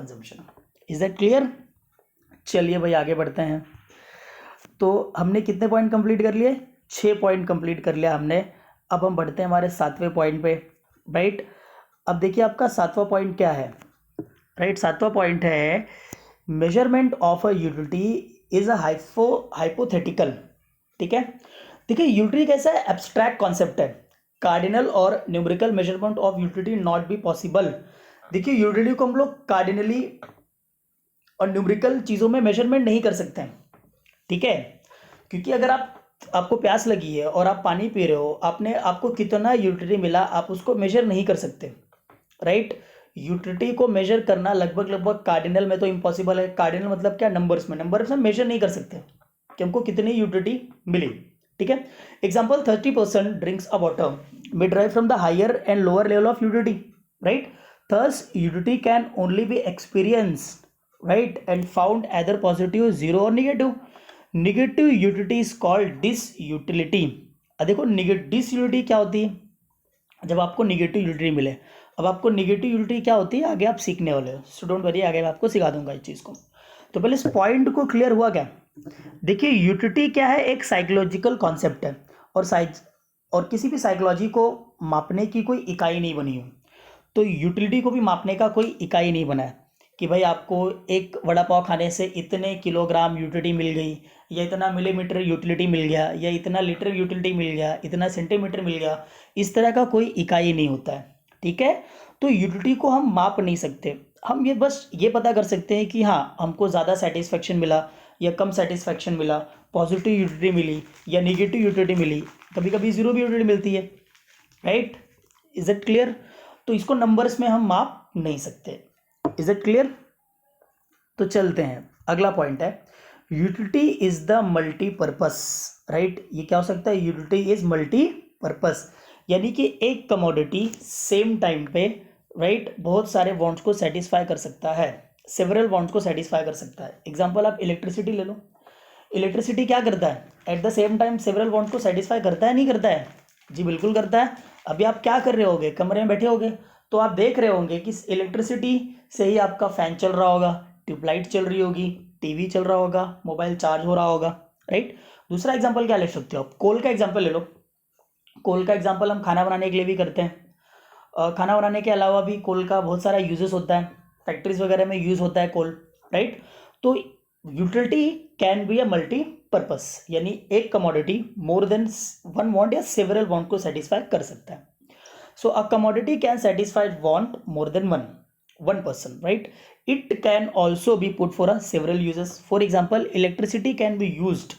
Consumption. Is that clear? चलिए भाई आगे बढ़ते हैं। तो हमने कितने पॉइंट कंप्लीट कर लिए? 6 पॉइंट कंप्लीट कर लिया हमने। अब हम बढ़ते हैं हमारे 7वें पॉइंट पे, राइट। अब देखिए आपका 7वां पॉइंट क्या है, राइट। 7वां पॉइंट है measurement of a utility is a hypothetical. ठीक है, देखिए यूटिलिटी कैसा है, एब्स्ट्रैक्ट कॉन्सेप्ट है। कार्डिनल और numerical measurement of utility not be possible. देखिए यूटिलिटी को हम लोग कार्डिनली और न्यूमेरिकल चीज़ों में मेजरमेंट नहीं कर सकते हैं, ठीक है। क्योंकि अगर आपको प्यास लगी है और आप पानी पी रहे हो, आपको कितना यूटिलिटी मिला आप उसको मेजर नहीं कर सकते, राइट। यूटिलिटी को मेजर करना लगभग कार्डिनल में तो इम्पॉसिबल है। कार्डिनल मतलब क्या, नंबर्स में मेजर नहीं कर सकते कि हमको कितनी यूटिलिटी मिली, ठीक है। Example 30% drinks a water may derive from the higher and lower level of utility, right? Thus utility can only be experienced, right, and found either positive, zero or negative. Negative utility is called disutility. अब देखो disutility क्या होती है, जब आपको negative utility मिले। अब आपको निगेटिव यूटिलिटी क्या होती है आगे आप सीखने वाले हो, सो डोंट वरी, आगे मैं आपको सिखा दूंगा इस चीज़ को। तो पहले इस पॉइंट को क्लियर हुआ क्या? देखिए यूटिलिटी क्या है, एक साइकोलॉजिकल कॉन्सेप्ट है और किसी भी साइकोलॉजी को मापने की कोई इकाई नहीं बनी हुई। तो यूटिलिटी को भी मापने का कोई इकाई नहीं बना है कि भाई आपको एक वड़ा पाव खाने से इतने किलोग्राम यूटिलिटी मिल गई, या इतना मिलीमीटर यूटिलिटी मिल गया, या इतना लीटर यूटिलिटी मिल गया, इतना सेंटीमीटर मिल गया। इस तरह का कोई इकाई नहीं होता है, ठीक है। तो यूटिलिटी को हम माप नहीं सकते। हम बस ये पता कर सकते हैं कि हाँ हमको ज़्यादा सेटिस्फेक्शन मिला या कम सेटिस्फेक्शन मिला, पॉजिटिव यूटिलिटी मिली या निगेटिव यूटिलिटी मिली, कभी कभी जीरो भी यूटिलिटी मिलती है, राइट। Is it clear? तो इसको नंबर्स में हम माप नहीं सकते। Is it clear? तो चलते हैं, अगला पॉइंट है utility is the multipurpose, right. ये क्या हो सकता है, यूटिलिटी इज मल्टीपर्पस, यानी कि एक कमोडिटी सेम टाइम पे, राइट, बहुत सारे वांट्स को सेटिस्फाई कर सकता है, सेवरल वांट्स को सेटिस्फाई कर सकता है। एग्जांपल आप इलेक्ट्रिसिटी ले लो। इलेक्ट्रिसिटी क्या करता है, at the same time several wants को सेटिस्फाई करता है, नहीं करता है? जी बिल्कुल करता है। अभी आप क्या कर रहे होगे, कमरे में बैठे होगे तो आप देख रहे होंगे कि इलेक्ट्रिसिटी से ही आपका फैन चल रहा होगा, ट्यूबलाइट चल रही होगी, टीवी चल रहा होगा, मोबाइल चार्ज हो रहा होगा, राइट। दूसरा एग्जाम्पल क्या ले सकते हो आप, कोल का एग्जाम्पल ले लो। कोल का एग्जाम्पल हम खाना बनाने के लिए भी करते हैं। खाना बनाने के अलावा भी कोल का बहुत सारा यूजेस होता है, फैक्ट्रीज वगैरह में यूज होता है कोल, राइट। तो utility can be a multipurpose, यानी एक commodity more than one want या सेवरल वांट को सेटिस्फाई कर सकता है। So a commodity can satisfy want more than one person, right? It can also be put for a several uses. For example, electricity can be used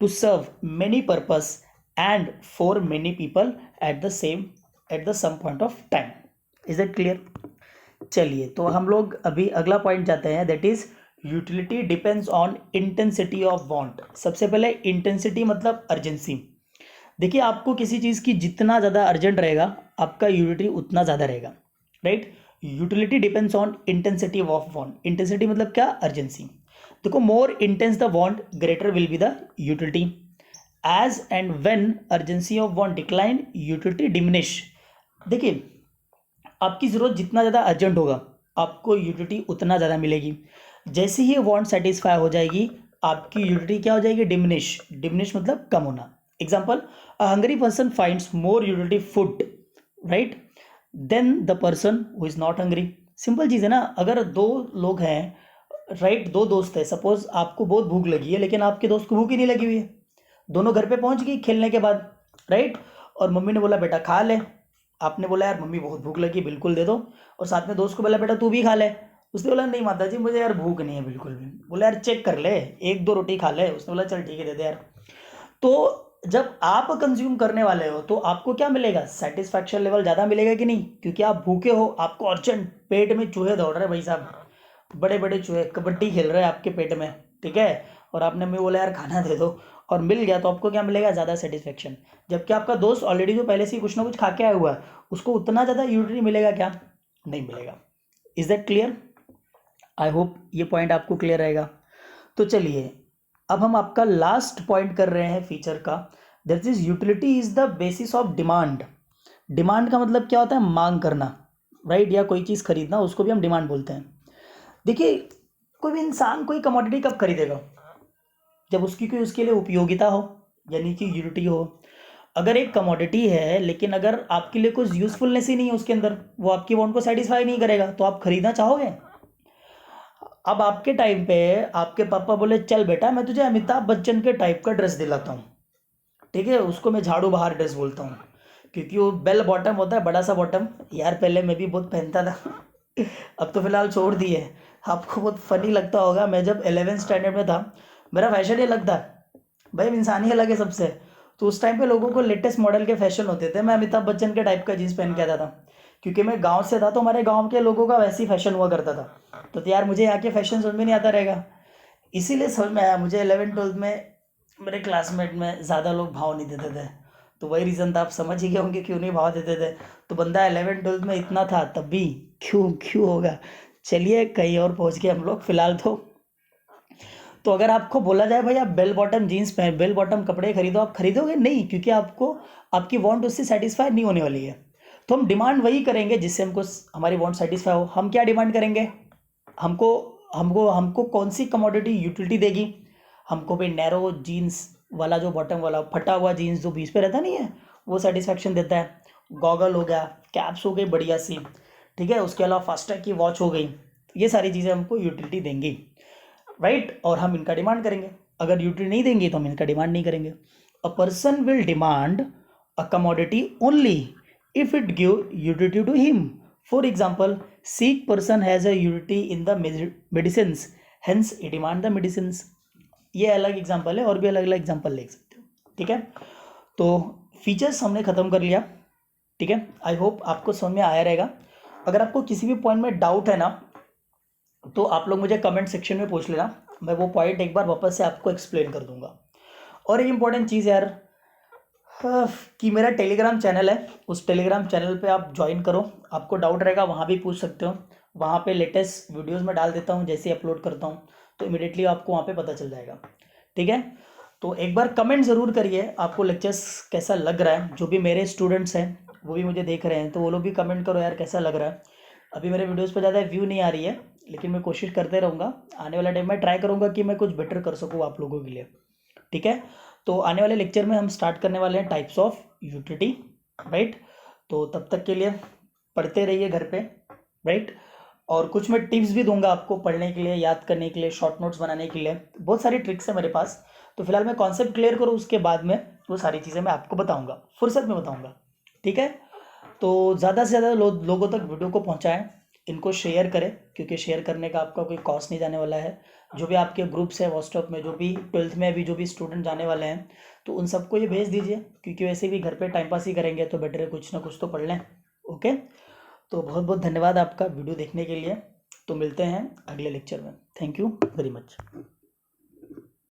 to serve many purpose and for many people at the some point of time. Is that clear? चलिए तो हम लोग अभी अगला point जाते हैं, that is utility depends on intensity of want. सबसे पहले इंटेंसिटी मतलब अर्जेंसी। देखिए आपको किसी चीज़ की जितना ज़्यादा अर्जेंट रहेगा आपका यूटिलिटी उतना ज़्यादा रहेगा, right. Utility depends on intensity of want. Intensity मतलब क्या, अर्जेंसी। देखो more intense the want greater will be the utility. As and when urgency of want decline utility diminish. देखिए आपकी ज़रूरत जितना ज़्यादा अर्जेंट होगा आपको यूटिलिटी उतना ज़्यादा मिलेगी। जैसे ही वांट सेटिस्फाई हो जाएगी आपकी यूटिलिटी क्या हो जाएगी, डिमिनिश। डिमिनिश मतलब कम होना। Example, a hungry person finds more utility food, right, then the person who is not hungry. Simple चीज़ है ना। अगर दो लोग हैं, राइट, दो दोस्त है, सपोज आपको बहुत भूख लगी है लेकिन आपके दोस्त को भूख ही नहीं लगी हुई है। दोनों घर पे पहुंच गई खेलने के बाद, राइट, और मम्मी ने बोला बेटा खा ले। आपने बोला यार मम्मी बहुत भूख लगी, बिल्कुल दे दो। और साथ में दोस्त को बोला बेटा तू भी खा ले। उसने बोला नहीं माता जी मुझे यार भूख नहीं है बिल्कुल भी। बोला यार चेक कर ले, एक दो रोटी खा ले। उसने बोला चल ठीक है दे दे यार। तो जब आप कंज्यूम करने वाले हो तो आपको क्या मिलेगा, सेटिस्फैक्शन लेवल ज़्यादा मिलेगा कि नहीं, क्योंकि आप भूखे हो, आपको अर्जेंट, पेट में चूहे दौड़ रहे भाई साहब, बड़े बड़े चूहे कबड्डी खेल रहे हैं आपके पेट में, ठीक है। और आपने मैं बोला यार खाना दे दो और मिल गया तो आपको क्या मिलेगा, ज़्यादा सेटिस्फेक्शन। जबकि आपका दोस्त ऑलरेडी जो पहले से ही कुछ ना कुछ खा के आया हुआ है उसको उतना ज़्यादा यूटिलिटी मिलेगा क्या, नहीं मिलेगा। Is that clear? I hope ये पॉइंट आपको क्लियर रहेगा। तो चलिए अब हम आपका लास्ट पॉइंट कर रहे हैं फीचर का, that is utility is the basis of demand. Demand का मतलब क्या होता है, मांग करना, राइट, या कोई चीज़ खरीदना, उसको भी हम डिमांड बोलते हैं। देखिए कोई भी इंसान कोई कमोडिटी कब खरीदेगा, जब उसकी कोई उसके लिए उपयोगिता हो, यानी कि यूटिलिटी हो। अगर एक कमोडिटी है लेकिन अगर आपके लिए कुछ यूजफुलनेस ही नहीं है उसके अंदर, वो आपकी वांट को सेटिस्फाई नहीं करेगा, तो आप खरीदना चाहोगे? अब आपके टाइम पे आपके पापा बोले चल बेटा मैं तुझे अमिताभ बच्चन के टाइप का ड्रेस दिलाता हूँ, ठीक है, उसको मैं झाड़ू बहार ड्रेस बोलता हूँ, क्योंकि वो बेल बॉटम होता है, बड़ा सा बॉटम। यार पहले मैं भी बहुत पहनता था अब तो फिलहाल छोड़ दिए। आपको बहुत फनी लगता होगा, मैं जब 11th स्टैंडर्ड में था मेरा फैशन ये लगता भाई, इंसान ही अलग है सबसे। तो उस टाइम पे लोगों को लेटेस्ट मॉडल के फैशन होते थे, मैं अमिताभ बच्चन के टाइप का जीन्स पहन के आता था, क्योंकि मैं गांव से था, तो हमारे गांव के लोगों का वैसे ही फैशन हुआ करता था। तो यार मुझे यहाँ के फैशन समझ में नहीं आता रहेगा, इसीलिए समझ में आया मुझे 11th-12th में मेरे क्लासमेट में ज़्यादा लोग भाव नहीं देते थे। तो वही रीज़न था, आप समझ ही गए होंगे क्यों नहीं भाव देते थे। तो बंदा 11th-12th में इतना था तब भी क्यों क्यों होगा। चलिए कहीं और पहुँच गए हम लोग फिलहाल। तो अगर आपको बोला जाए भाई आप बेल बॉटम जीन्स पहन, बेल बॉटम कपड़े खरीदो, आप खरीदोगे नहीं, क्योंकि आपको आपकी वांट उससे सेटिस्फाई नहीं होने वाली है। तो हम डिमांड वही करेंगे जिससे हमको हमारी वांट सेटिस्फाई हो। हम क्या डिमांड करेंगे, हमको हमको हमको कौन सी कमोडिटी यूटिलिटी देगी। हमको भाई नैरो जीन्स वाला जो बॉटम वाला फटा हुआ जीन्स जो बीच पे रहता नहीं है, वो सेटिस्फैक्शन देता है। गॉगल हो गया, कैप्स हो गई बढ़िया सी, ठीक है, उसके अलावा फास्टैग की वॉच हो गई, ये सारी चीज़ें हमको यूटिलिटी देंगी, राइट। और हम इनका डिमांड करेंगे। अगर यूटिलिटी नहीं देंगे तो हम इनका डिमांड नहीं करेंगे। A person will demand a commodity only if it give utility to him. For example, sick person has a utility in the medicines, hence he demand the medicines. ये अलग एग्जाम्पल है, और भी अलग अलग एग्जाम्पल ले सकते हो, ठीक है। तो फीचर्स हमने ख़त्म कर लिया, ठीक है। आई होप आपको समझ में आया रहेगा। अगर आपको किसी भी पॉइंट में डाउट है ना, तो आप लोग मुझे कमेंट सेक्शन में पूछ लेना, मैं वो पॉइंट एक बार वापस से आपको एक्सप्लेन कर दूंगा। और एक इम्पॉर्टेंट चीज़ यार, कि मेरा टेलीग्राम चैनल है, उस टेलीग्राम चैनल पे आप ज्वाइन करो। आपको डाउट रहेगा वहाँ भी पूछ सकते हो, वहाँ पे लेटेस्ट वीडियोस में डाल देता हूँ, जैसे अपलोड करता हूँ तो इमिडिएटली आपको वहाँ पे पता चल जाएगा, ठीक है। तो एक बार कमेंट ज़रूर करिए आपको लेक्चर्स कैसा लग रहा है। जो भी मेरे स्टूडेंट्स हैं वो भी मुझे देख रहे हैं, तो वो लोग भी कमेंट करो यार कैसा लग रहा है। अभी मेरे वीडियोज़ पर ज़्यादा व्यू नहीं आ रही है, लेकिन मैं कोशिश करते रहूँगा। आने वाला टाइम में ट्राई करूँगा कि मैं कुछ बेटर कर सकूँ आप लोगों के लिए, ठीक है। तो आने वाले लेक्चर में हम स्टार्ट करने वाले हैं टाइप्स ऑफ यूटिलिटी, राइट। तो तब तक के लिए पढ़ते रहिए घर पे, राइट। और कुछ मैं टिप्स भी दूंगा आपको पढ़ने के लिए, याद करने के लिए, शॉर्ट नोट्स बनाने के लिए, बहुत सारी ट्रिक्स है मेरे पास। तो फिलहाल मैं कॉन्सेप्ट क्लियर करूँ, उसके बाद में वो सारी चीज़ें मैं आपको बताऊँगा, फुर्सत में बताऊँगा, ठीक है। तो ज़्यादा से ज़्यादा लोगों तक वीडियो को पहुँचाएँ, इनको शेयर करें, क्योंकि शेयर करने का आपका कोई कॉस्ट नहीं जाने वाला है। जो भी आपके ग्रुप्स है व्हाट्सएप में, जो भी 12th में अभी जो भी स्टूडेंट जाने वाले हैं, तो उन सबको ये भेज दीजिए, क्योंकि वैसे भी घर पे टाइम पास ही करेंगे तो बेटर है कुछ ना कुछ तो पढ़ लें, ओके। तो बहुत बहुत धन्यवाद आपका वीडियो देखने के लिए। तो मिलते हैं अगले लेक्चर में। Thank you very much.